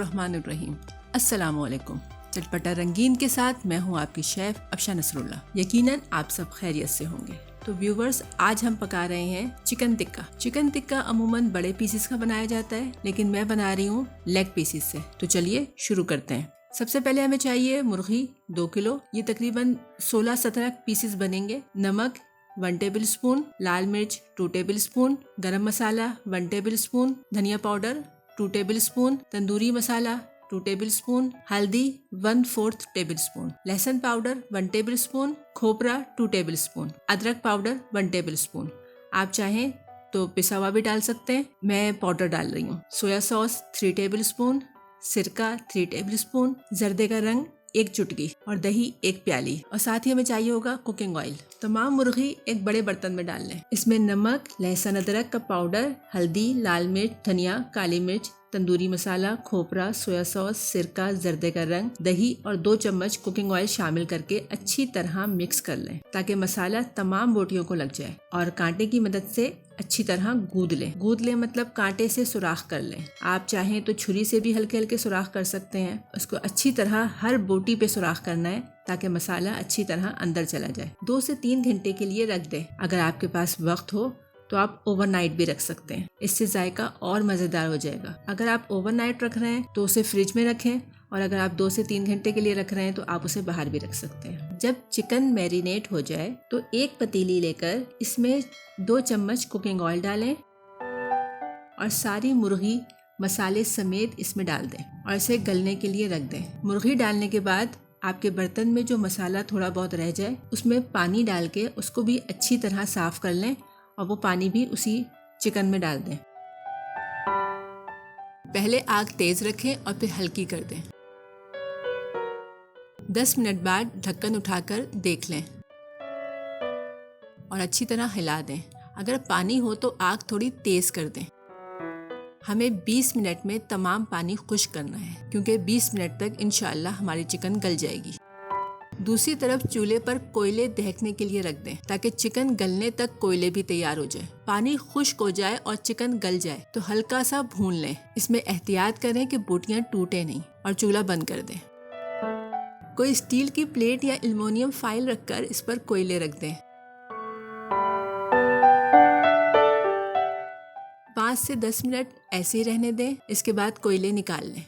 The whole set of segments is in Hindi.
बिस्मिल्लाहिर्रहमानिर्रहीम। अस्सलामुअलैकुम। चटपटा रंगीन के साथ मैं हूँ आपकी शेफ अफशा नसरुल्लाह। यकीनन आप सब खैरियत से होंगे। तो व्यूवर्स, आज हम पका रहे हैं चिकन टिक्का। चिकन टिक्का अमूमन बड़े पीसेस का बनाया जाता है, लेकिन मैं बना रही हूँ लेग पीसेस से। तो चलिए शुरू करते हैं। सबसे पहले हमें चाहिए मुर्गी 2 किलो। ये तकरीबन 16-17 पीसेस बनेंगे। नमक 1 टेबल स्पून, लाल मिर्च 2 tablespoon, garam masala 1 tablespoon, धनिया powder 2 tablespoon, tandoori masala 2 tablespoon, हल्दी 1/4 टेबल स्पून, लहसुन पाउडर 1 टेबल स्पून, खोपरा 2 टेबल स्पून, अदरक पाउडर 1 टेबल स्पून। आप चाहें तो पिसा हुआ भी डाल सकते हैं, मैं पाउडर डाल रही हूँ। सोया सॉस 3 टेबल स्पून, सिरका 3 टेबल स्पून, जर्दे का रंग 1 चुटकी और दही 1 प्याली। और साथ ही हमें चाहिए होगा कुकिंग ऑयल। तमाम मुर्गी एक बड़े बर्तन में डाल लें। इसमें नमक, लहसुन अदरक का पाउडर, हल्दी, लाल मिर्च, धनिया, काली मिर्च, तंदूरी मसाला, खोपरा, सोया सॉस, सिरका, जर्दे का रंग, दही और 2 चम्मच कुकिंग ऑयल शामिल करके अच्छी तरह मिक्स कर लें ताकि मसाला तमाम बोटियों को लग जाए। और कांटे की मदद से अच्छी तरह गूंद लें मतलब कांटे से सुराख कर लें। आप चाहें तो छुरी से भी हल्के हल्के सुराख कर सकते हैं। उसको अच्छी तरह हर बोटी पे सुराख करना है ताकि मसाला अच्छी तरह अंदर चला जाए। 2 से 3 घंटे के लिए रख दें। अगर आपके पास वक्त हो तो आप ओवरनाइट भी रख सकते हैं, इससे जायका और मज़ेदार हो जाएगा। अगर आप ओवरनाइट रख रहे हैं तो उसे फ्रिज में रखें, और अगर आप 2 से 3 घंटे के लिए रख रहे हैं तो आप उसे बाहर भी रख सकते हैं। जब चिकन मैरिनेट हो जाए तो एक पतीली लेकर इसमें 2 चम्मच कुकिंग ऑयल डालें और सारी मुर्गी मसाले समेत इसमें डाल दें और इसे गलने के लिए रख दें। मुर्गी डालने के बाद आपके बर्तन में जो मसाला थोड़ा बहुत रह जाए उसमें पानी डाल के उसको भी अच्छी तरह साफ कर लें और वो पानी भी उसी चिकन में डाल दें। पहले आग तेज रखें और फिर हल्की कर दें। 10 मिनट बाद ढक्कन उठाकर देख लें और अच्छी तरह हिला दें। अगर पानी हो तो आग थोड़ी तेज कर दें। हमें 20 मिनट में तमाम पानी खुश्क करना है, क्योंकि 20 मिनट तक इंशाअल्लाह हमारी चिकन गल जाएगी। दूसरी तरफ चूल्हे पर कोयले दहकने के लिए रख दें ताकि चिकन गलने तक कोयले भी तैयार हो जाए। पानी खुश्क हो जाए और चिकन गल जाए तो हल्का सा भून लें। इसमें एहतियात करें कि बोटियां टूटे नहीं और चूल्हा बंद कर दें। कोई स्टील की प्लेट या एल्युमिनियम फाइल रखकर इस पर कोयले रख दें। 5 से 10 मिनट ऐसे ही रहने दें। इसके बाद कोयले निकाल लें।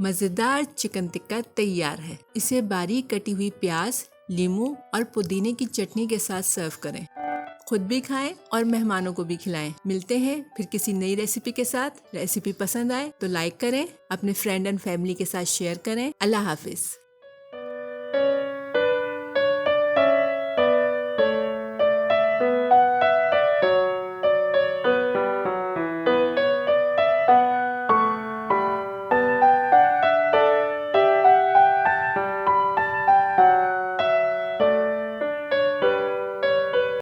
मज़ेदार चिकन टिक्का तैयार है। इसे बारीक कटी हुई प्याज, नींबू और पुदीने की चटनी के साथ सर्व करें। खुद भी खाएं और मेहमानों को भी खिलाएं। मिलते हैं फिर किसी नई रेसिपी के साथ। रेसिपी पसंद आए तो लाइक करें, अपने फ्रेंड एंड फैमिली के साथ शेयर करें। अल्लाह हाफिज।